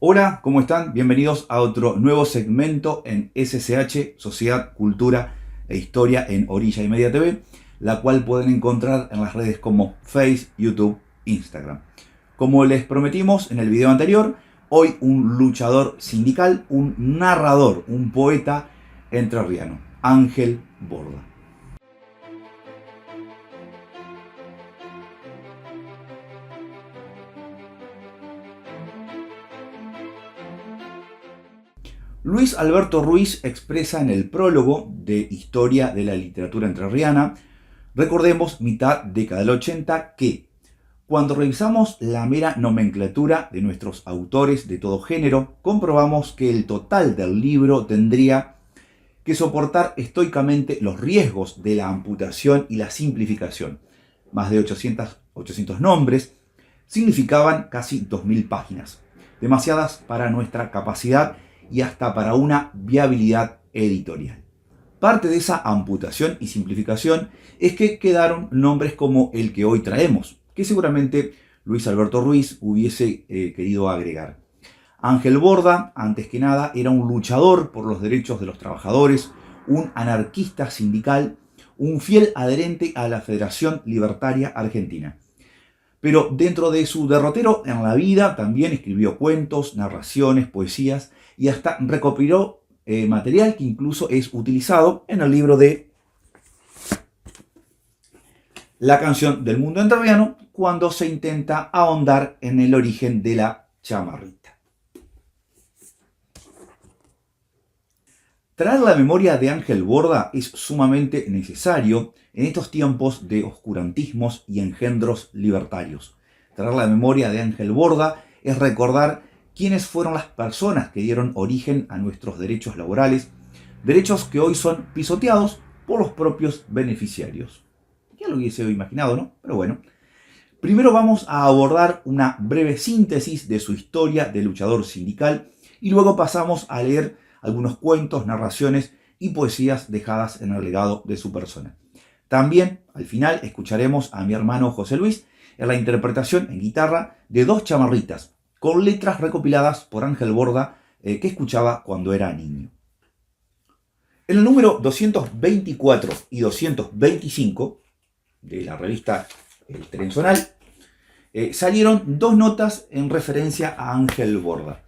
Hola, ¿cómo están? Bienvenidos a otro nuevo segmento en SSH, Sociedad, Cultura e Historia en Orilla y Media TV, la cual pueden encontrar en las redes como Face, YouTube, Instagram. Como les prometimos en el video anterior, hoy un luchador sindical, un narrador, un poeta entrerriano, Ángel Borda. Luis Alberto Ruiz expresa en el prólogo de Historia de la Literatura Entrerriana, recordemos mitad década del 80, que cuando revisamos la mera nomenclatura de nuestros autores de todo género, comprobamos que el total del libro tendría que soportar estoicamente los riesgos de la amputación y la simplificación. Más de 800 nombres significaban casi 2000 páginas, demasiadas para nuestra capacidad y hasta para una viabilidad editorial. Parte de esa amputación y simplificación es que quedaron nombres como el que hoy traemos, que seguramente Luis Alberto Ruiz hubiese querido agregar. Ángel Borda, antes que nada, era un luchador por los derechos de los trabajadores, un anarquista sindical, un fiel adherente a la Federación Libertaria Argentina. Pero dentro de su derrotero en la vida también escribió cuentos, narraciones, poesías y hasta recopiló material que incluso es utilizado en el libro de La canción del mundo entrerriano, cuando se intenta ahondar en el origen de la chamarrita. Traer la memoria de Ángel Borda es sumamente necesario en estos tiempos de oscurantismos y engendros libertarios. Traer la memoria de Ángel Borda es recordar quiénes fueron las personas que dieron origen a nuestros derechos laborales, derechos que hoy son pisoteados por los propios beneficiarios. Ya lo hubiese imaginado, ¿no? Pero bueno. Primero vamos a abordar una breve síntesis de su historia de luchador sindical y luego pasamos a leer algunos cuentos, narraciones y poesías dejadas en el legado de su persona. También, al final, escucharemos a mi hermano José Luis en la interpretación en guitarra de dos chamarritas, con letras recopiladas por Ángel Borda que escuchaba cuando era niño. En el número 224 y 225 de la revista El Trenzonal salieron dos notas en referencia a Ángel Borda.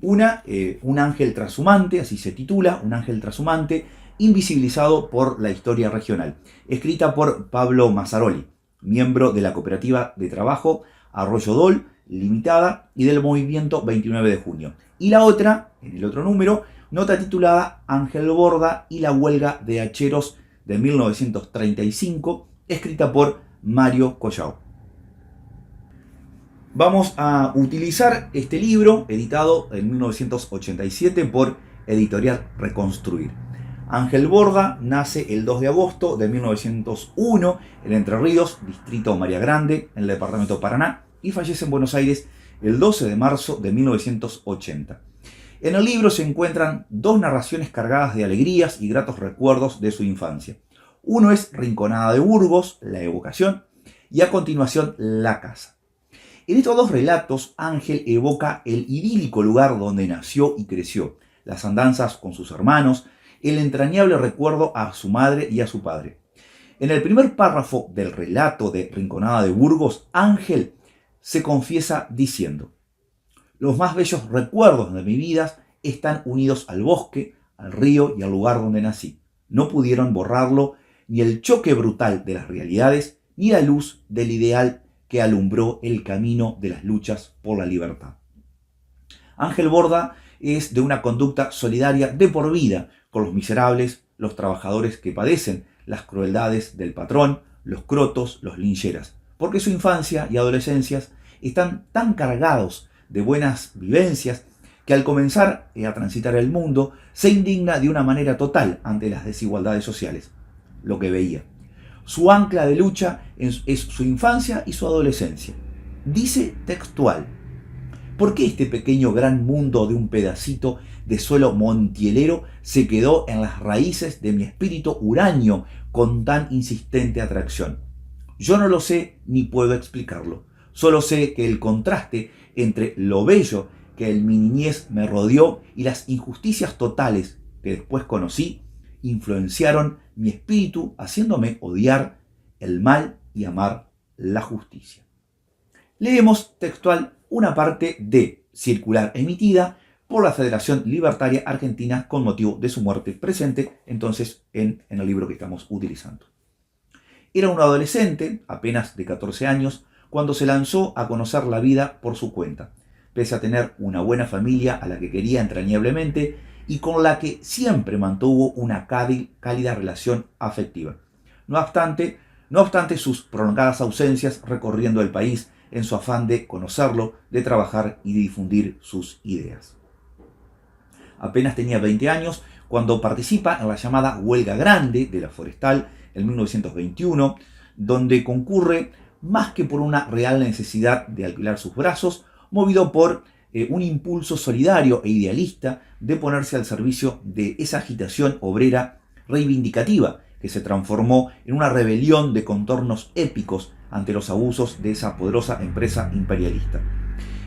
Un ángel trashumante, así se titula, un ángel trashumante invisibilizado por la historia regional, escrita por Pablo Mazzaroli, miembro de la cooperativa de trabajo Arroyo Dol Limitada y del movimiento 29 de junio. Y la otra, en el otro número, nota titulada Ángel Borda y la huelga de hacheros de 1935, escrita por Mario Collao. Vamos a utilizar este libro, editado en 1987 por Editorial Reconstruir. Ángel Borda nace el 2 de agosto de 1901 en Entre Ríos, distrito María Grande, en el departamento Paraná, y fallece en Buenos Aires el 12 de marzo de 1980. En el libro se encuentran dos narraciones cargadas de alegrías y gratos recuerdos de su infancia. Uno es Rinconada de Burgos, la evocación, y a continuación La casa. En estos dos relatos, Ángel evoca el idílico lugar donde nació y creció, las andanzas con sus hermanos, el entrañable recuerdo a su madre y a su padre. En el primer párrafo del relato de Rinconada de Burgos, Ángel se confiesa diciendo: los más bellos recuerdos de mi vida están unidos al bosque, al río y al lugar donde nací. No pudieron borrarlo ni el choque brutal de las realidades, ni la luz del ideal que alumbró el camino de las luchas por la libertad. Ángel Borda es de una conducta solidaria de por vida con los miserables, los trabajadores que padecen las crueldades del patrón, los crotos, los lincheras, porque su infancia y adolescencia están tan cargados de buenas vivencias que al comenzar a transitar el mundo se indigna de una manera total ante las desigualdades sociales, lo que veía. Su ancla de lucha es su infancia y su adolescencia. Dice textual: ¿por qué este pequeño gran mundo de un pedacito de suelo montielero se quedó en las raíces de mi espíritu huraño con tan insistente atracción? Yo no lo sé ni puedo explicarlo. Solo sé que el contraste entre lo bello que en mi niñez me rodeó y las injusticias totales que después conocí influenciaron mi espíritu, haciéndome odiar el mal y amar la justicia. Leemos textual una parte de circular emitida por la Federación Libertaria Argentina con motivo de su muerte, presente entonces en el libro que estamos utilizando. Era un adolescente, apenas de 14 años, cuando se lanzó a conocer la vida por su cuenta, pese a tener una buena familia a la que quería entrañablemente y con la que siempre mantuvo una cálida relación afectiva. No obstante sus prolongadas ausencias recorriendo el país en su afán de conocerlo, de trabajar y de difundir sus ideas. Apenas tenía 20 años cuando participa en la llamada Huelga Grande de la Forestal en 1921, donde concurre más que por una real necesidad de alquilar sus brazos, movido por un impulso solidario e idealista de ponerse al servicio de esa agitación obrera reivindicativa que se transformó en una rebelión de contornos épicos ante los abusos de esa poderosa empresa imperialista.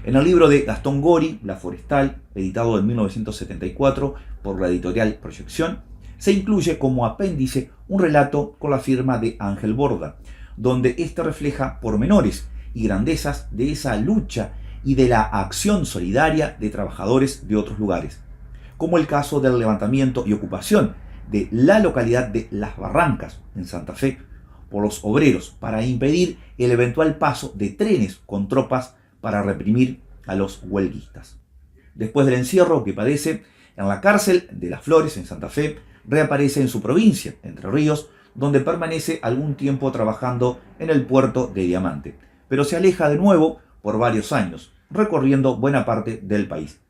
En el libro de Gastón Gori, La Forestal, editado en 1974 por la editorial Proyección, se incluye como apéndice un relato con la firma de Ángel Borda, donde éste refleja pormenores y grandezas de esa lucha y de la acción solidaria de trabajadores de otros lugares, como el caso del levantamiento y ocupación de la localidad de Las Barrancas, en Santa Fe, por los obreros para impedir el eventual paso de trenes con tropas para reprimir a los huelguistas. Después del encierro que padece en la cárcel de Las Flores, en Santa Fe, reaparece en su provincia, Entre Ríos, donde permanece algún tiempo trabajando en el puerto de Diamante, pero se aleja de nuevo por varios años, recorriendo buena parte del país,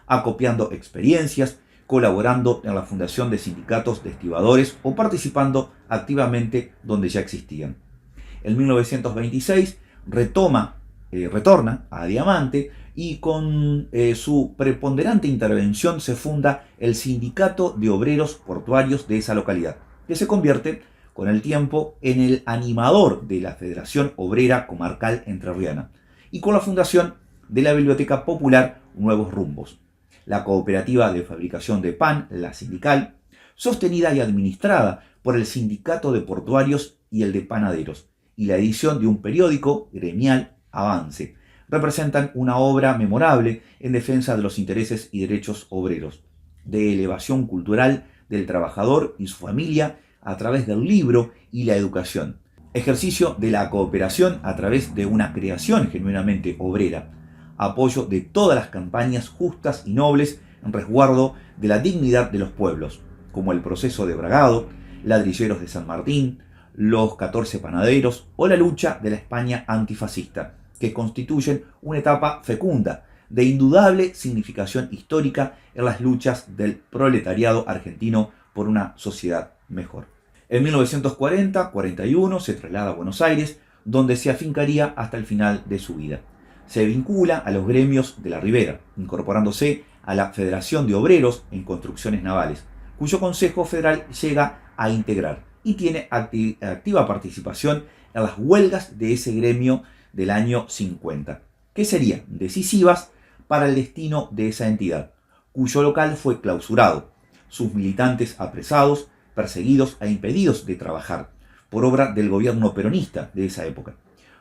acopiando experiencias, colaborando en la fundación de sindicatos de estibadores o participando activamente donde ya existían. En 1926 retorna a Diamante y con su preponderante intervención se funda el Sindicato de Obreros Portuarios de esa localidad, que se convierte con el tiempo en el animador de la Federación Obrera Comarcal Entrerriana y con la fundación de la Biblioteca Popular Nuevos Rumbos, la cooperativa de fabricación de pan, la sindical, sostenida y administrada por el Sindicato de Portuarios y el de Panaderos, y la edición de un periódico gremial, Avance, representan una obra memorable en defensa de los intereses y derechos obreros, de elevación cultural del trabajador y su familia a través del libro y la educación, ejercicio de la cooperación a través de una creación genuinamente obrera, apoyo de todas las campañas justas y nobles en resguardo de la dignidad de los pueblos, como el proceso de Bragado, Ladrilleros de San Martín, los 14 panaderos o la lucha de la España antifascista, que constituyen una etapa fecunda de indudable significación histórica en las luchas del proletariado argentino por una sociedad mejor. En 1940-41 se traslada a Buenos Aires, donde se afincaría hasta el final de su vida. Se vincula a los gremios de la Ribera, incorporándose a la Federación de Obreros en Construcciones Navales, cuyo Consejo Federal llega a integrar y tiene activa participación en las huelgas de ese gremio del año 50, que serían decisivas para el destino de esa entidad, cuyo local fue clausurado, sus militantes apresados, perseguidos e impedidos de trabajar, por obra del gobierno peronista de esa época.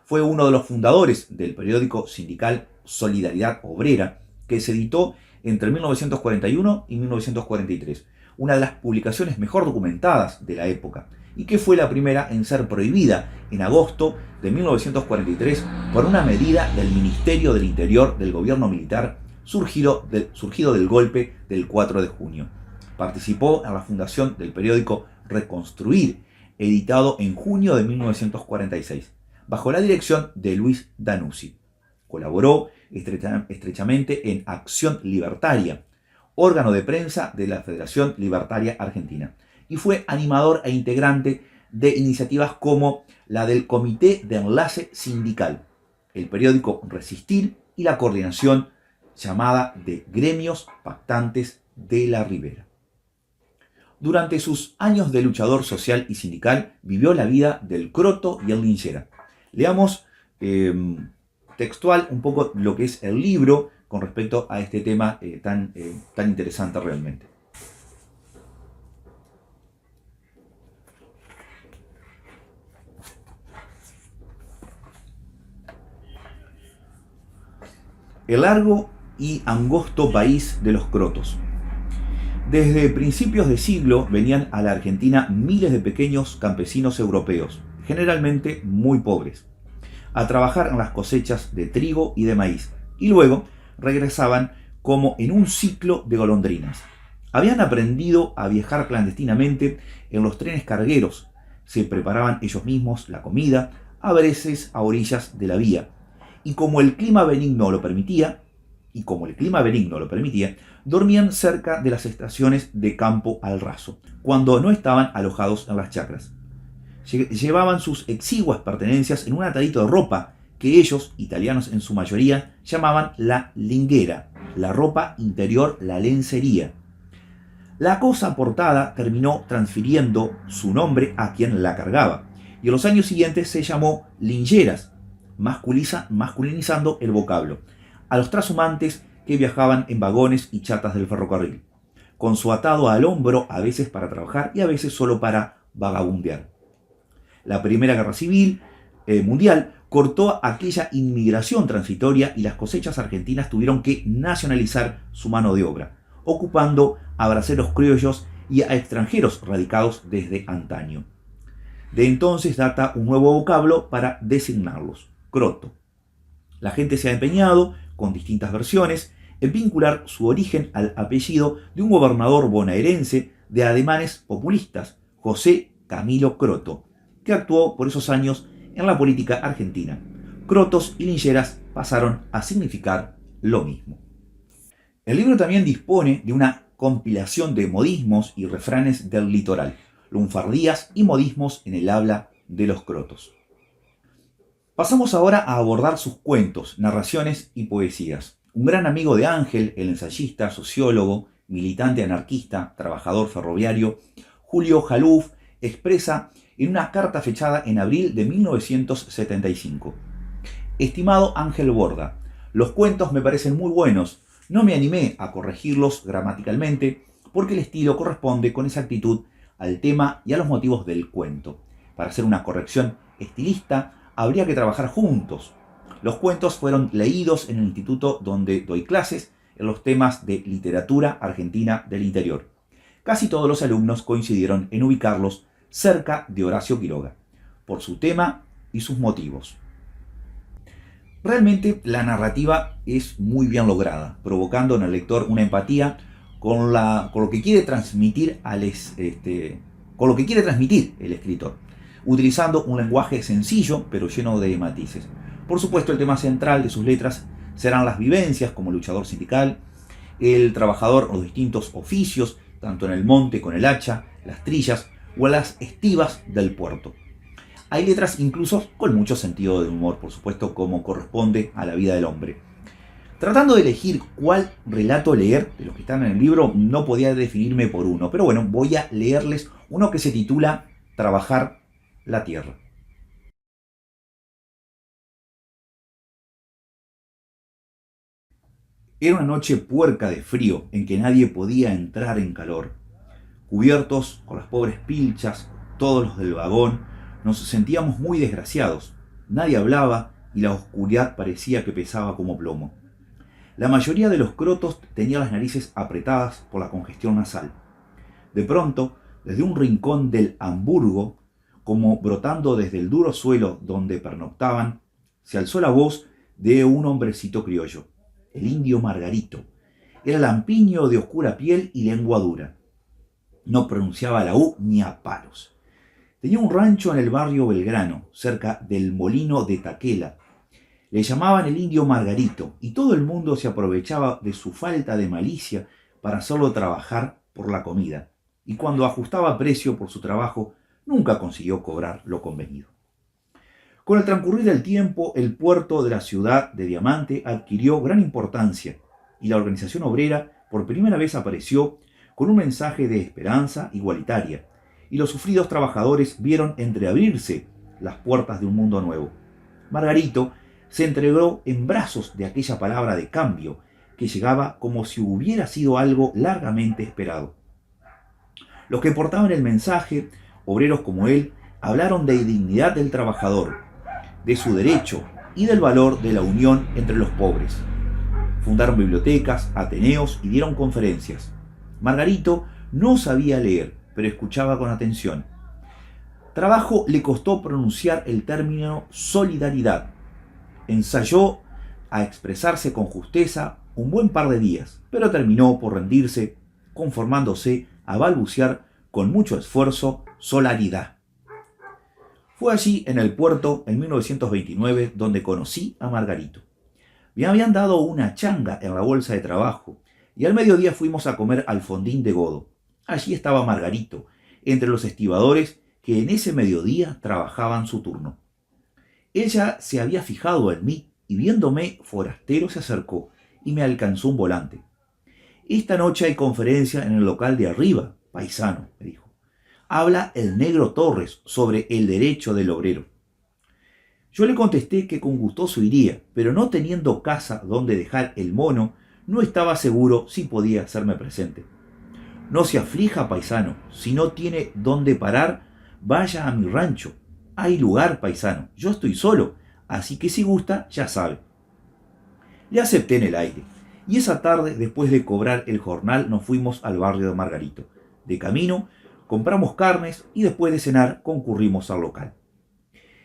Fue uno de los fundadores del periódico sindical Solidaridad Obrera, que se editó entre 1941 y 1943, una de las publicaciones mejor documentadas de la época, y que fue la primera en ser prohibida en agosto de 1943 por una medida del Ministerio del Interior del gobierno militar surgido del golpe del 4 de junio. Participó en la fundación del periódico Reconstruir, editado en junio de 1946, bajo la dirección de Luis Danuzzi. Colaboró estrechamente en Acción Libertaria, órgano de prensa de la Federación Libertaria Argentina, y fue animador e integrante de iniciativas como la del Comité de Enlace Sindical, el periódico Resistir y la coordinación llamada de Gremios Pactantes de la Ribera. Durante sus años de luchador social y sindical vivió la vida del croto y el linchera. Leamos textual un poco lo que es el libro con respecto a este tema tan interesante realmente. El largo y angosto país de los crotos. Desde principios de siglo venían a la Argentina miles de pequeños campesinos europeos, generalmente muy pobres, a trabajar en las cosechas de trigo y de maíz, y luego regresaban como en un ciclo de golondrinas. Habían aprendido a viajar clandestinamente en los trenes cargueros, se preparaban ellos mismos la comida, a veces a orillas de la vía, y como el clima benigno lo permitía, dormían cerca de las estaciones de campo al raso, cuando no estaban alojados en las chacras. Llevaban sus exiguas pertenencias en un atadito de ropa que ellos, italianos en su mayoría, llamaban la linguera, la ropa interior, la lencería. La cosa aportada terminó transfiriendo su nombre a quien la cargaba, y en los años siguientes se llamó lingeras, masculinizando el vocablo, a los trashumantes que viajaban en vagones y chatas del ferrocarril, con su atado al hombro a veces para trabajar y a veces solo para vagabundear. La Primera Guerra Civil Mundial cortó aquella inmigración transitoria y las cosechas argentinas tuvieron que nacionalizar su mano de obra, ocupando a braceros criollos y a extranjeros radicados desde antaño. De entonces data un nuevo vocablo para designarlos: croto. La gente se ha empeñado, con distintas versiones, en vincular su origen al apellido de un gobernador bonaerense de ademanes populistas, José Camilo Croto, que actuó por esos años en la política argentina. Crotos y lingeras pasaron a significar lo mismo. El libro también dispone de una compilación de modismos y refranes del litoral, lunfardías y modismos en el habla de los crotos. Pasamos ahora a abordar sus cuentos, narraciones y poesías. Un gran amigo de Ángel, el ensayista, sociólogo, militante anarquista, trabajador ferroviario, Julio Jaluf, expresa en una carta fechada en abril de 1975: Estimado Ángel Borda, los cuentos me parecen muy buenos. No me animé a corregirlos gramaticalmente porque el estilo corresponde con exactitud al tema y a los motivos del cuento. Para hacer una corrección estilista habría que trabajar juntos. Los cuentos fueron leídos en el instituto donde doy clases en los temas de literatura argentina del interior. Casi todos los alumnos coincidieron en ubicarlos cerca de Horacio Quiroga, por su tema y sus motivos. Realmente la narrativa es muy bien lograda, provocando en el lector una empatía con lo que quiere transmitir el escritor, utilizando un lenguaje sencillo pero lleno de matices. Por supuesto, el tema central de sus letras serán las vivencias como luchador sindical, el trabajador en los distintos oficios, tanto en el monte con el hacha, las trillas o en las estivas del puerto. Hay letras incluso con mucho sentido de humor, por supuesto, como corresponde a la vida del hombre. Tratando de elegir cuál relato leer de los que están en el libro, no podía definirme por uno, pero bueno, voy a leerles uno que se titula Trabajar la tierra. Era una noche puerca de frío en que nadie podía entrar en calor. Cubiertos con las pobres pilchas, todos los del vagón, nos sentíamos muy desgraciados. Nadie hablaba y la oscuridad parecía que pesaba como plomo. La mayoría de los crotos tenía las narices apretadas por la congestión nasal. De pronto, desde un rincón del Hamburgo, como brotando desde el duro suelo donde pernoctaban, se alzó la voz de un hombrecito criollo, el indio Margarito. Era lampiño de oscura piel y lengua dura. No pronunciaba la U ni a palos. Tenía un rancho en el barrio Belgrano, cerca del molino de Taquela. Le llamaban el indio Margarito y todo el mundo se aprovechaba de su falta de malicia para hacerlo trabajar por la comida. Y cuando ajustaba precio por su trabajo, nunca consiguió cobrar lo convenido. Con el transcurrir del tiempo, el puerto de la ciudad de Diamante adquirió gran importancia y la organización obrera por primera vez apareció con un mensaje de esperanza igualitaria, y los sufridos trabajadores vieron entreabrirse las puertas de un mundo nuevo. Margarito se entregó en brazos de aquella palabra de cambio que llegaba como si hubiera sido algo largamente esperado. Los que portaban el mensaje, obreros como él, hablaron de dignidad del trabajador, de su derecho y del valor de la unión entre los pobres. Fundaron bibliotecas, ateneos y dieron conferencias. Margarito no sabía leer, pero escuchaba con atención. Trabajo le costó pronunciar el término solidaridad. Ensayó a expresarse con justeza un buen par de días, pero terminó por rendirse, conformándose a balbucear con mucho esfuerzo solaridad. Fue allí en el puerto en 1929 donde conocí a Margarito. Me habían dado una changa en la bolsa de trabajo y al mediodía fuimos a comer al Fondín de Godó. Allí estaba Margarito, entre los estibadores que en ese mediodía trabajaban su turno. Ella se había fijado en mí y viéndome forastero se acercó y me alcanzó un volante. Esta noche hay conferencia en el local de arriba, paisano, me dijo. Habla el negro Torres sobre el derecho del obrero. Yo le contesté que con gustoso iría, pero no teniendo casa donde dejar el mono, no estaba seguro si podía hacerme presente. No se aflija, paisano, si no tiene dónde parar, vaya a mi rancho. Hay lugar, paisano, yo estoy solo, así que si gusta, ya sabe. Le acepté en el aire, y esa tarde, después de cobrar el jornal, nos fuimos al barrio de Margarito. De camino, compramos carnes y después de cenar concurrimos al local.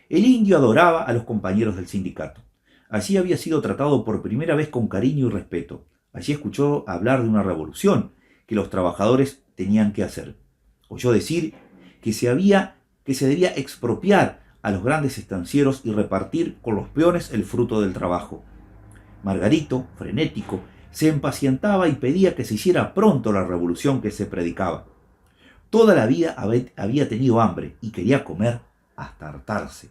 El indio adoraba a los compañeros del sindicato. Allí había sido tratado por primera vez con cariño y respeto. Allí escuchó hablar de una revolución que los trabajadores tenían que hacer. Oyó decir que se debía expropiar a los grandes estancieros y repartir con los peones el fruto del trabajo. Margarito, frenético, se impacientaba y pedía que se hiciera pronto la revolución que se predicaba. Toda la vida había tenido hambre y quería comer hasta hartarse.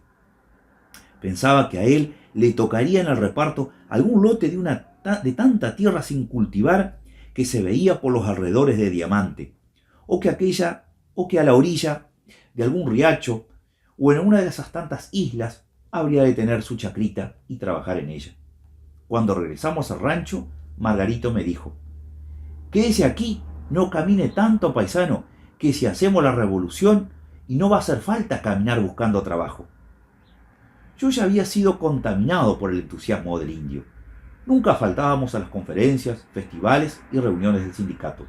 Pensaba que a él le tocaría en el reparto algún lote de tanta tierra sin cultivar que se veía por los alrededores de Diamante, o que a la orilla de algún riacho o en una de esas tantas islas habría de tener su chacrita y trabajar en ella. Cuando regresamos al rancho, Margarito me dijo: «Quédese aquí, no camine tanto, paisano, que si hacemos la revolución y no va a hacer falta caminar buscando trabajo». Yo ya había sido contaminado por el entusiasmo del indio. Nunca faltábamos a las conferencias, festivales y reuniones del sindicato.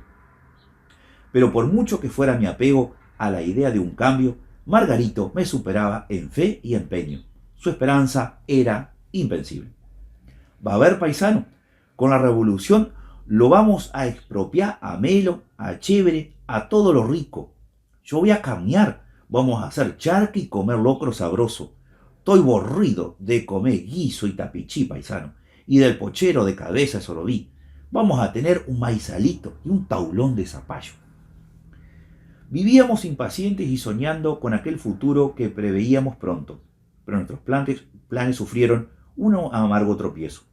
Pero por mucho que fuera mi apego a la idea de un cambio, Margarito me superaba en fe y empeño. Su esperanza era invencible. «Va a ver, paisano, con la revolución lo vamos a expropiar a Melo, a Chévere, a todo lo rico. Yo voy a caminar, vamos a hacer charque y comer locro sabroso. Estoy aburrido de comer guiso y tapichí, paisano, y del pochero de cabeza de sorobí. Vamos a tener un maizalito y un taulón de zapallo». Vivíamos impacientes y soñando con aquel futuro que preveíamos pronto, pero nuestros planes sufrieron un amargo tropiezo.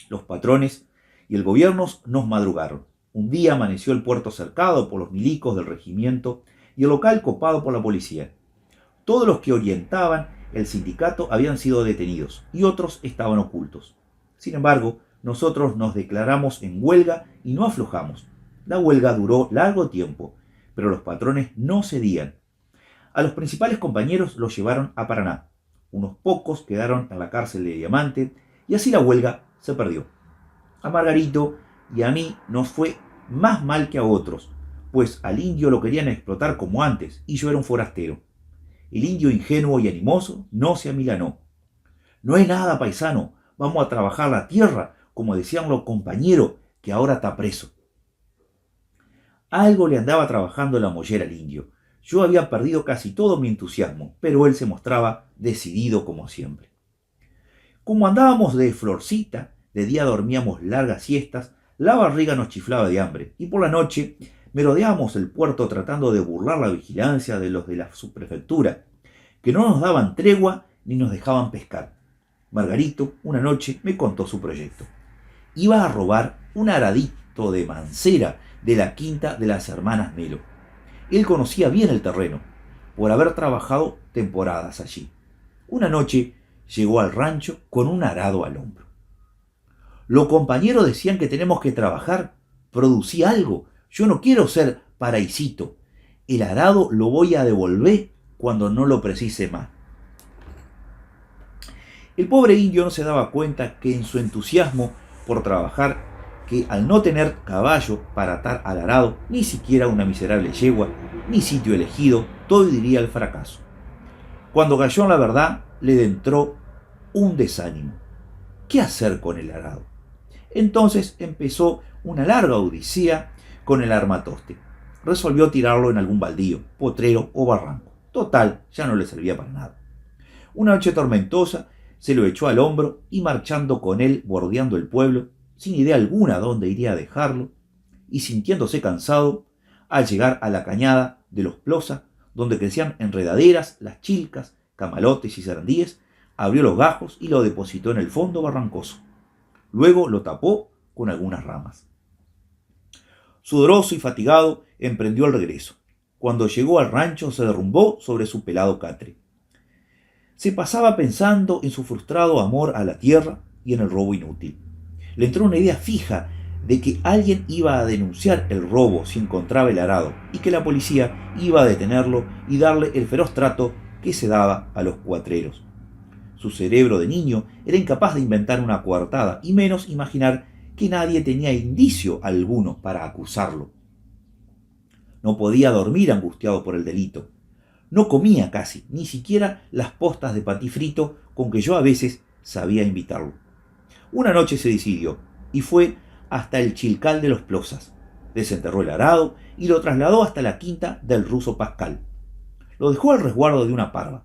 Los patrones y el gobierno nos madrugaron. Un día amaneció el puerto cercado por los milicos del regimiento y el local copado por la policía. Todos los que orientaban el sindicato habían sido detenidos y otros estaban ocultos. Sin embargo, nosotros nos declaramos en huelga y no aflojamos. La huelga duró largo tiempo, pero los patrones no cedían. A los principales compañeros los llevaron a Paraná. Unos pocos quedaron en la cárcel de Diamante y así la huelga se perdió. A Margarito y a mí nos fue más mal que a otros, pues al indio lo querían explotar como antes y yo era un forastero. El indio ingenuo y animoso no se amilanó. «No es nada, paisano, vamos a trabajar la tierra, como decían los compañeros, que ahora está preso». Algo le andaba trabajando en la mollera al indio. Yo había perdido casi todo mi entusiasmo, pero él se mostraba decidido como siempre. Como andábamos de florcita, de día dormíamos largas siestas, la barriga nos chiflaba de hambre, y por la noche merodeábamos el puerto tratando de burlar la vigilancia de los de la subprefectura, que no nos daban tregua ni nos dejaban pescar. Margarito, una noche, me contó su proyecto. Iba a robar un aradito de mancera de la quinta de las hermanas Melo. Él conocía bien el terreno, por haber trabajado temporadas allí. Una noche llegó al rancho con un arado al hombro. Los compañeros decían que tenemos que trabajar, producir algo. Yo no quiero ser paraisito. El arado lo voy a devolver cuando no lo precise más. El pobre indio no se daba cuenta que en su entusiasmo por trabajar, que al no tener caballo para atar al arado, ni siquiera una miserable yegua, ni sitio elegido, todo iría al fracaso. Cuando cayó en la verdad, le entró un desánimo. ¿Qué hacer con el arado? Entonces empezó una larga odisea con el armatoste. Resolvió tirarlo en algún baldío, potrero o barranco. Total, ya no le servía para nada. Una noche tormentosa se lo echó al hombro y marchando con él bordeando el pueblo, sin idea alguna dónde iría a dejarlo, y sintiéndose cansado, al llegar a la cañada de los Plosa, donde crecían enredaderas, las chilcas, camalotes y sarandíes, abrió los gajos y lo depositó en el fondo barrancoso. Luego lo tapó con algunas ramas. Sudoroso y fatigado, emprendió el regreso. Cuando llegó al rancho se derrumbó sobre su pelado catre. Se pasaba pensando en su frustrado amor a la tierra y en el robo inútil. Le entró una idea fija de que alguien iba a denunciar el robo si encontraba el arado y que la policía iba a detenerlo y darle el feroz trato que se daba a los cuatreros. Su cerebro de niño era incapaz de inventar una coartada y menos imaginar que nadie tenía indicio alguno para acusarlo. No podía dormir angustiado por el delito. No comía casi, ni siquiera las postas de patí frito con que yo a veces sabía invitarlo. Una noche se decidió y fue hasta el chilcal de los Plosas. Desenterró el arado y lo trasladó hasta la quinta del ruso Pascal. Lo dejó al resguardo de una parva.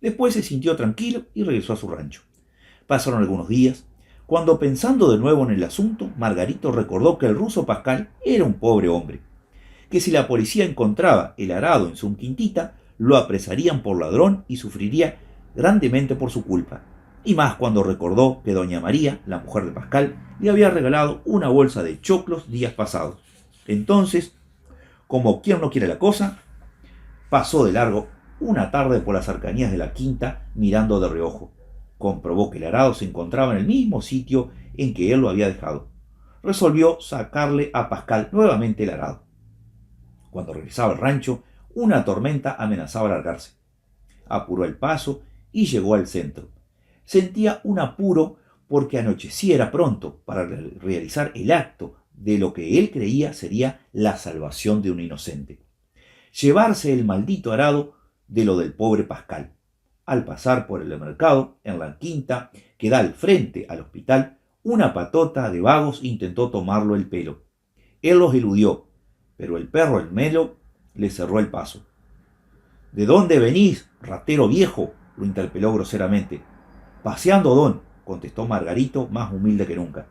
Después se sintió tranquilo y regresó a su rancho. Pasaron algunos días, cuando pensando de nuevo en el asunto, Margarito recordó que el ruso Pascal era un pobre hombre, que si la policía encontraba el arado en su quintita, lo apresarían por ladrón y sufriría grandemente por su culpa. Y más cuando recordó que doña María, la mujer de Pascal, le había regalado una bolsa de choclos días pasados. Entonces, como quien no quiere la cosa, pasó de largo una tarde por las cercanías de la quinta mirando de reojo. Comprobó que el arado se encontraba en el mismo sitio en que él lo había dejado. Resolvió sacarle a Pascal nuevamente el arado. Cuando regresaba al rancho, una tormenta amenazaba alargarse. Apuró el paso y llegó al centro. Sentía un apuro porque anocheciera pronto para realizar el acto de lo que él creía sería la salvación de un inocente. Llevarse el maldito arado de lo del pobre Pascal. Al pasar por el mercado, en la quinta, que da al frente al hospital, una patota de vagos intentó tomarlo el pelo. Él los eludió, pero el perro el Melo le cerró el paso. ¿De dónde venís, ratero viejo?, lo interpeló groseramente. Paseando, don, contestó Margarito, más humilde que nunca.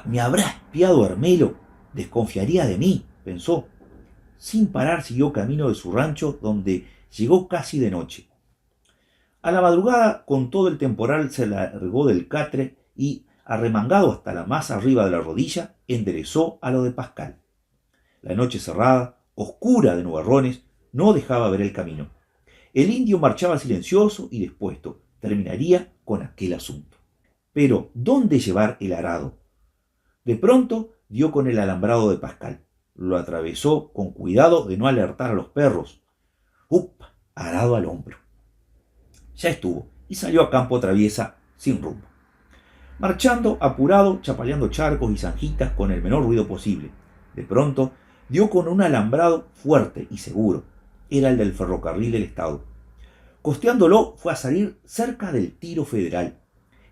¿Me habrá espiado Hermelo? Desconfiaría de mí, pensó. Sin parar siguió camino de su rancho, donde llegó casi de noche. A la madrugada, con todo el temporal, se largó del catre y, arremangado hasta la más arriba de la rodilla, enderezó a lo de Pascal. La noche cerrada, oscura de nubarrones, no dejaba ver el camino. El indio marchaba silencioso y dispuesto. Terminaría con aquel asunto. Pero, ¿dónde llevar el arado? De pronto dio con el alambrado de Pascal. Lo atravesó con cuidado de no alertar a los perros. ¡Up! Arado al hombro. Ya estuvo, y salió a campo traviesa sin rumbo. Marchando, apurado, chapaleando charcos y zanjitas con el menor ruido posible. De pronto, dio con un alambrado fuerte y seguro. Era el del ferrocarril del Estado. Costeándolo, fue a salir cerca del Tiro Federal,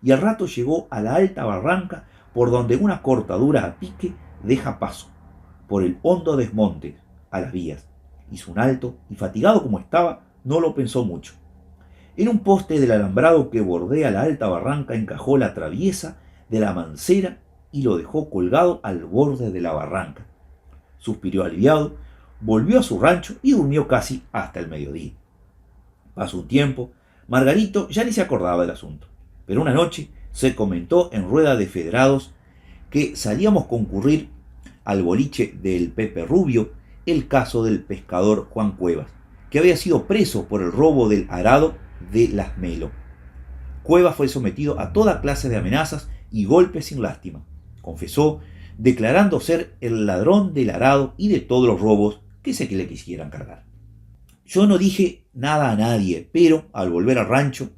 y al rato llegó a la alta barranca por donde una cortadura a pique deja paso, por el hondo desmonte, a las vías. Hizo un alto, y fatigado como estaba, no lo pensó mucho. En un poste del alambrado que bordea la alta barranca encajó la traviesa de la mancera y lo dejó colgado al borde de la barranca. Suspiró aliviado, volvió a su rancho y durmió casi hasta el mediodía. Pasó un tiempo, Margarito ya ni se acordaba del asunto, pero una noche se comentó en rueda de federados que salíamos a concurrir al boliche del Pepe Rubio el caso del pescador Juan Cuevas, que había sido preso por el robo del arado de Las Melo. Cuevas fue sometido a toda clase de amenazas y golpes sin lástima, confesó, declarando ser el ladrón del arado y de todos los robos que se le quisieran cargar. Yo no dije nada a nadie, pero al volver al rancho,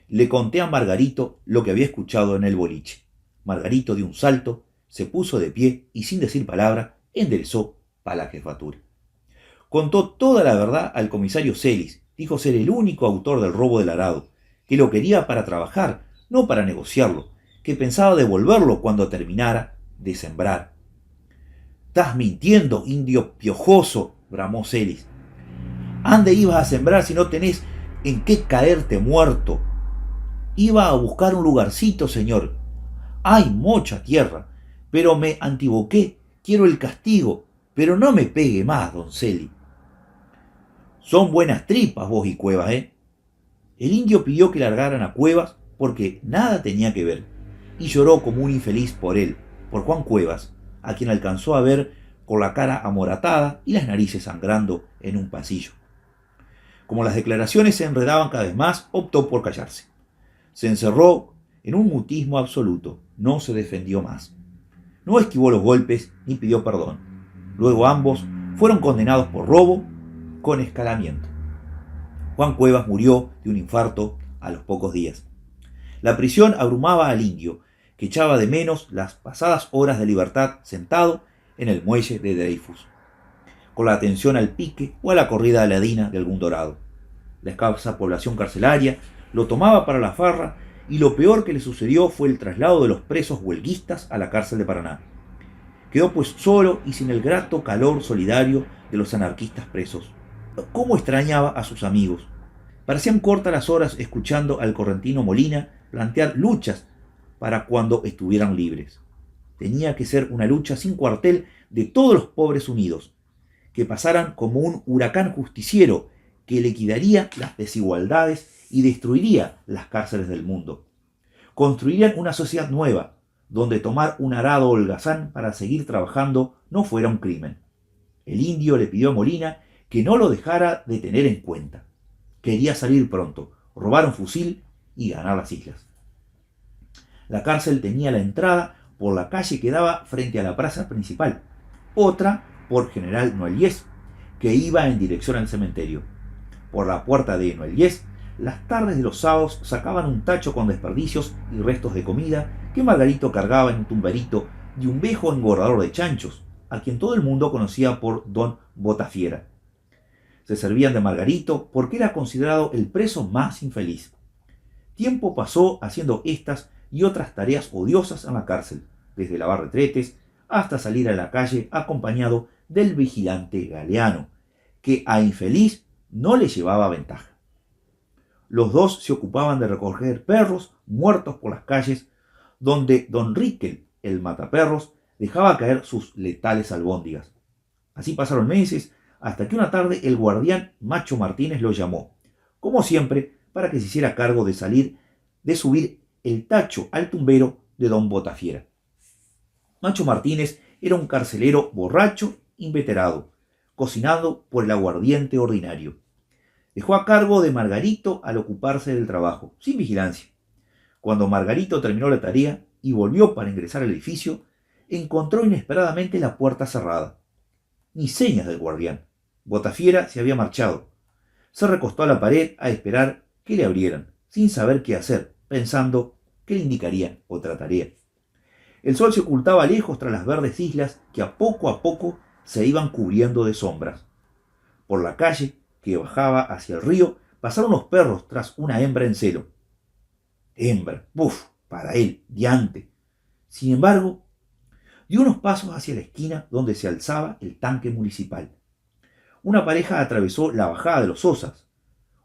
le conté a Margarito lo que había escuchado en el boliche. Margarito dio un salto, se puso de pie y sin decir palabra enderezó para la jefatura. Contó toda la verdad al comisario Celis, dijo ser el único autor del robo del arado, que lo quería para trabajar, no para negociarlo, que pensaba devolverlo cuando terminara de sembrar. «Estás mintiendo, indio piojoso», bramó Celis. «¿Ande ibas a sembrar si no tenés en qué caerte muerto?» «Iba a buscar un lugarcito, señor. Hay mucha tierra, pero me antiboqué. Quiero el castigo, pero no me pegue más, don Celi». «Son buenas tripas vos y Cuevas, ¿eh?» El indio pidió que largaran a Cuevas porque nada tenía que ver, y lloró como un infeliz por él, por Juan Cuevas, a quien alcanzó a ver con la cara amoratada y las narices sangrando en un pasillo. Como las declaraciones se enredaban cada vez más, optó por callarse. Se encerró en un mutismo absoluto, no se defendió más. No esquivó los golpes ni pidió perdón. Luego ambos fueron condenados por robo con escalamiento. Juan Cuevas murió de un infarto a los pocos días. La prisión abrumaba al indio, que echaba de menos las pasadas horas de libertad sentado en el muelle de Dreyfus, con la atención al pique o a la corrida aladina de algún dorado. La escasa población carcelaria lo tomaba para la farra y lo peor que le sucedió fue el traslado de los presos huelguistas a la cárcel de Paraná. Quedó pues solo y sin el grato calor solidario de los anarquistas presos. ¿Cómo extrañaba a sus amigos? Parecían cortas las horas escuchando al correntino Molina plantear luchas para cuando estuvieran libres. Tenía que ser una lucha sin cuartel de todos los pobres unidos, que pasaran como un huracán justiciero que liquidaría las desigualdades y destruiría las cárceles del mundo. Construirían una sociedad nueva, donde tomar un arado holgazán para seguir trabajando no fuera un crimen. El indio le pidió a Molina que no lo dejara de tener en cuenta. Quería salir pronto, robar un fusil y ganar las islas. La cárcel tenía la entrada por la calle que daba frente a la plaza principal, otra por General Noailles, que iba en dirección al cementerio. Por la puerta de Noailles, las tardes de los sábados sacaban un tacho con desperdicios y restos de comida que Margarito cargaba en un tumberito de un viejo engordador de chanchos, a quien todo el mundo conocía por Don Botafiera. Se servían de Margarito porque era considerado el preso más infeliz. Tiempo pasó haciendo estas y otras tareas odiosas en la cárcel, desde lavar retretes hasta salir a la calle acompañado del vigilante Galeano, que a infeliz no le llevaba ventaja. Los dos se ocupaban de recoger perros muertos por las calles, donde don Riquel, el mataperros, dejaba caer sus letales albóndigas. Así pasaron meses, hasta que una tarde el guardián Macho Martínez lo llamó, como siempre, para que se hiciera cargo de subir el tacho al tumbero de don Botafiera. Macho Martínez era un carcelero borracho, inveterado, cocinado por el aguardiente ordinario. Dejó a cargo de Margarito al ocuparse del trabajo, sin vigilancia. Cuando Margarito terminó la tarea y volvió para ingresar al edificio, encontró inesperadamente la puerta cerrada. Ni señas del guardián. Botafiera se había marchado. Se recostó a la pared a esperar que le abrieran, sin saber qué hacer, pensando que le indicarían otra tarea. El sol se ocultaba lejos tras las verdes islas que a poco se iban cubriendo de sombras. Por la calle, que bajaba hacia el río, pasaron los perros tras una hembra en celo. Hembra, para él, diante. Sin embargo, dio unos pasos hacia la esquina donde se alzaba el tanque municipal. Una pareja atravesó la bajada de los Sosas.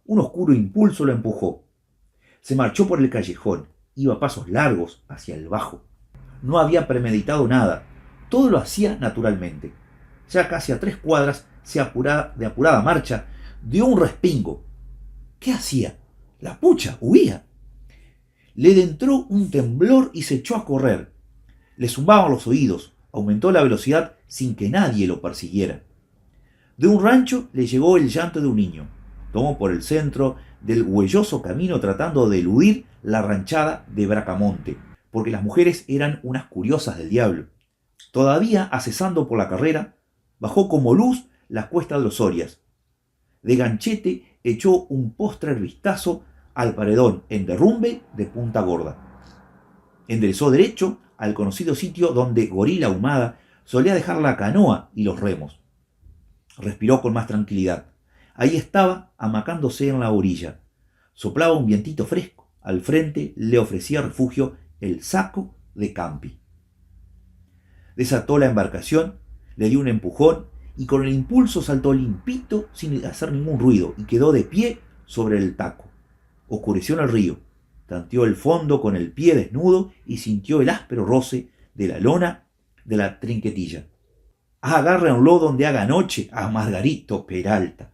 Un oscuro impulso lo empujó. Se marchó por el callejón, iba a pasos largos hacia el bajo. No había premeditado nada, todo lo hacía naturalmente. Ya casi a 3 cuadras, de apurada marcha, dio un respingo. ¿Qué hacía? La pucha, huía. Le entró un temblor y se echó a correr. Le zumbaban los oídos, aumentó la velocidad sin que nadie lo persiguiera. De un rancho le llegó el llanto de un niño. Tomó por el centro del huelloso camino tratando de eludir la ranchada de Bracamonte. porque las mujeres eran unas curiosas del diablo. Todavía accesando por la carrera, bajó como luz la cuesta de los Sorias. De ganchete echó un postrer vistazo al paredón en derrumbe de Punta Gorda. Enderezó derecho al conocido sitio donde Gorila Ahumada solía dejar la canoa y los remos. Respiró con más tranquilidad. Ahí estaba, amacándose en la orilla. Soplaba un vientito fresco. Al frente le ofrecía refugio el saco de Campi. Desató la embarcación, le dio un empujón y con el impulso saltó limpito sin hacer ningún ruido y quedó de pie sobre el taco. Oscureció en el río, tanteó el fondo con el pie desnudo y sintió el áspero roce de la lona de la trinquetilla. Agárrenlo donde haga noche a Margarito Peralta.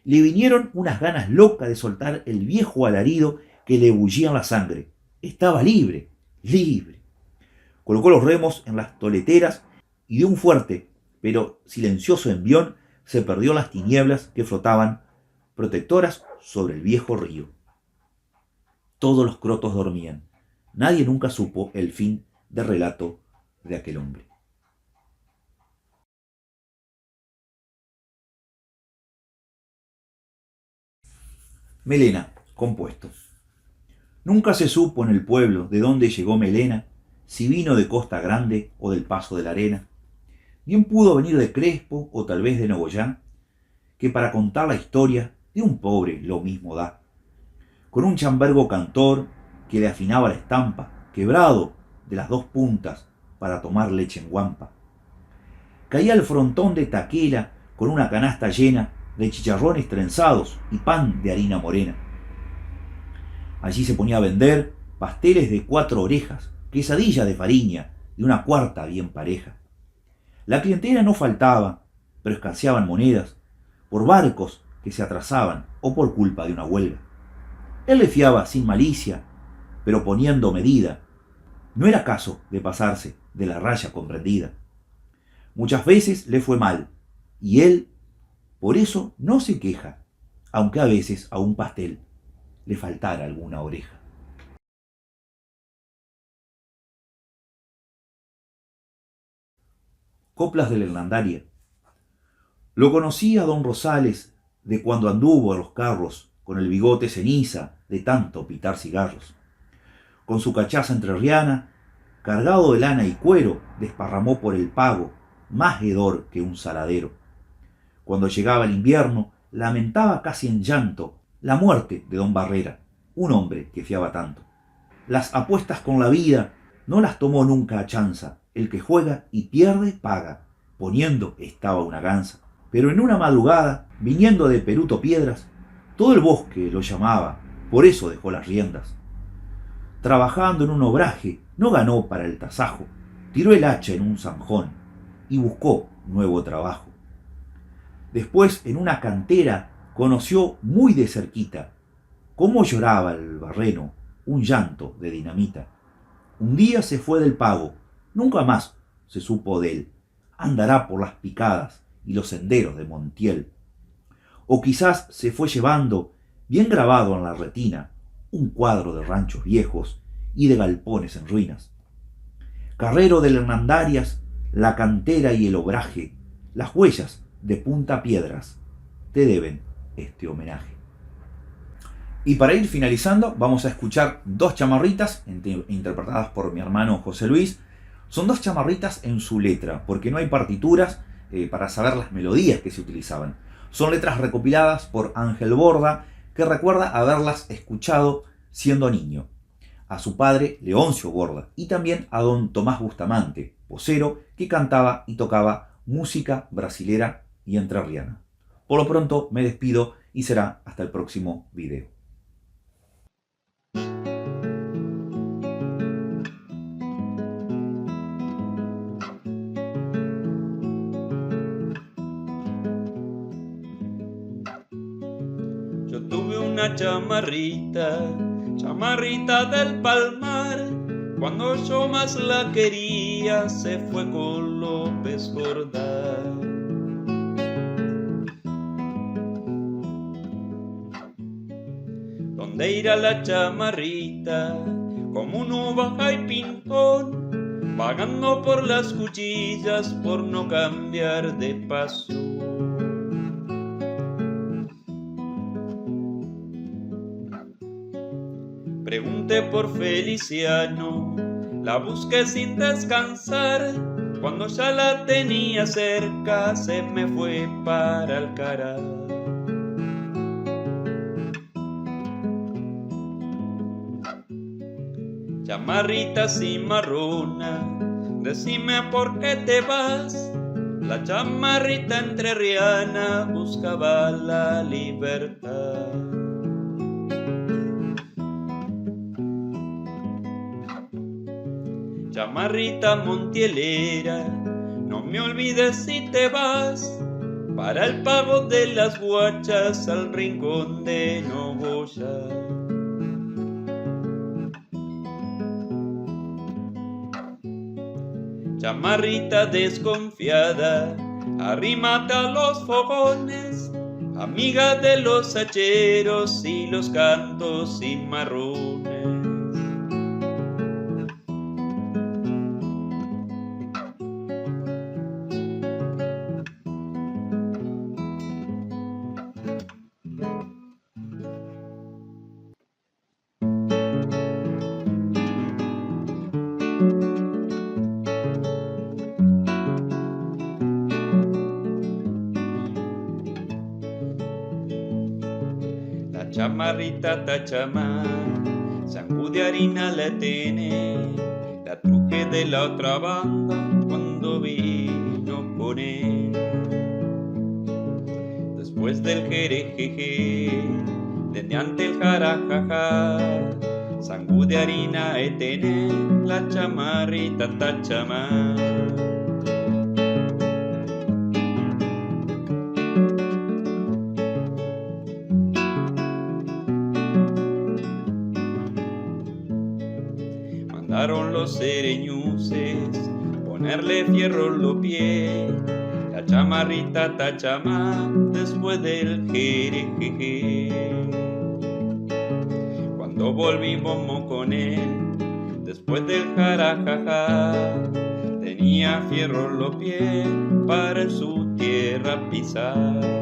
Le vinieron unas ganas locas de soltar el viejo alarido que le bullía en la sangre. Estaba libre, libre. Colocó los remos en las toleteras y de un fuerte pero silencioso envión se perdió en las tinieblas que flotaban protectoras sobre el viejo río. Todos los crotos dormían. Nadie nunca supo el fin del relato de aquel hombre. Melena, compuesto. Nunca se supo en el pueblo de dónde llegó Melena, si vino de Costa Grande o del Paso de la Arena. Bien pudo venir de Crespo o tal vez de Nogoyá, que para contar la historia de un pobre lo mismo da. Con un chambergo cantor que le afinaba la estampa, quebrado de las dos puntas para tomar leche en guampa. Caía al frontón de Taquera con una canasta llena de chicharrones trenzados y pan de harina morena. Allí se ponía a vender pasteles de 4 orejas, quesadillas de fariña de una cuarta bien pareja. La clientela no faltaba, pero escaseaban monedas, por barcos que se atrasaban o por culpa de una huelga. Él le fiaba sin malicia, pero poniendo medida. No era caso de pasarse de la raya comprendida. Muchas veces le fue mal, y él por eso no se queja, aunque a veces a un pastel le faltara alguna oreja. Coplas de la Hernandaria. Lo conocía don Rosales de cuando anduvo a los carros con el bigote ceniza de tanto pitar cigarros. Con su cachaza entrerriana, cargado de lana y cuero, desparramó por el pago más hedor que un saladero. Cuando llegaba el invierno, lamentaba casi en llanto la muerte de don Barrera, un hombre que fiaba tanto. Las apuestas con la vida no las tomó nunca a chanza. El que juega y pierde paga. Poniendo estaba una gansa. Pero en una madrugada, viniendo de Peruto Piedras, todo el bosque lo llamaba, por eso dejó las riendas. Trabajando en un obraje, no ganó para el tasajo, tiró el hacha en un zanjón y buscó nuevo trabajo. Después, en una cantera, conoció muy de cerquita cómo lloraba el barreno, un llanto de dinamita. Un día se fue del pago, nunca más se supo de él. Andará por las picadas y los senderos de Montiel. O quizás se fue llevando, bien grabado en la retina, un cuadro de ranchos viejos y de galpones en ruinas. Carrero de Hernandarias, la cantera y el obraje, las huellas de Punta Piedras, te deben este homenaje. Y para ir finalizando, vamos a escuchar 2 chamarritas interpretadas por mi hermano José Luis. Son 2 chamarritas en su letra, porque no hay partituras para saber las melodías que se utilizaban. Son letras recopiladas por Ángel Borda, que recuerda haberlas escuchado siendo niño. A su padre, Leoncio Borda, y también a don Tomás Bustamante, vocero, que cantaba y tocaba música brasilera y entrerriana. Por lo pronto me despido y será hasta el próximo video. Yo tuve una chamarrita del Palmar. Cuando yo más la quería, se fue con López Jordán. ¿Dónde irá la chamarrita como uno baja y pintón, vagando por las cuchillas por no cambiar de paso. Pregunté por Feliciano, la busqué sin descansar, cuando ya la tenía cerca se me fue para Alcaraz. Chamarrita cimarrona, decime por qué te vas. La chamarrita entrerriana buscaba la libertad. Chamarrita montielera, no me olvides si te vas para el pago de las guachas al rincón de Nogoyá. Chamarrita desconfiada, arrímate a los fogones, amiga de los hacheros y los cantos cimarrones. Chamarrita tachamá, sangú de harina la tiene, la truje de la otra banda cuando vino con él. Después del jerejeje, desde ante el jarajaja, sangú de harina tiene, la chamarrita tachamá. Mandaron los sereñuces ponerle fierro en los pies, la chamarrita tachamá después del jerejeje. Cuando volvimos con él, después del jarajaja, tenía fierro en los pies para en su tierra pisar.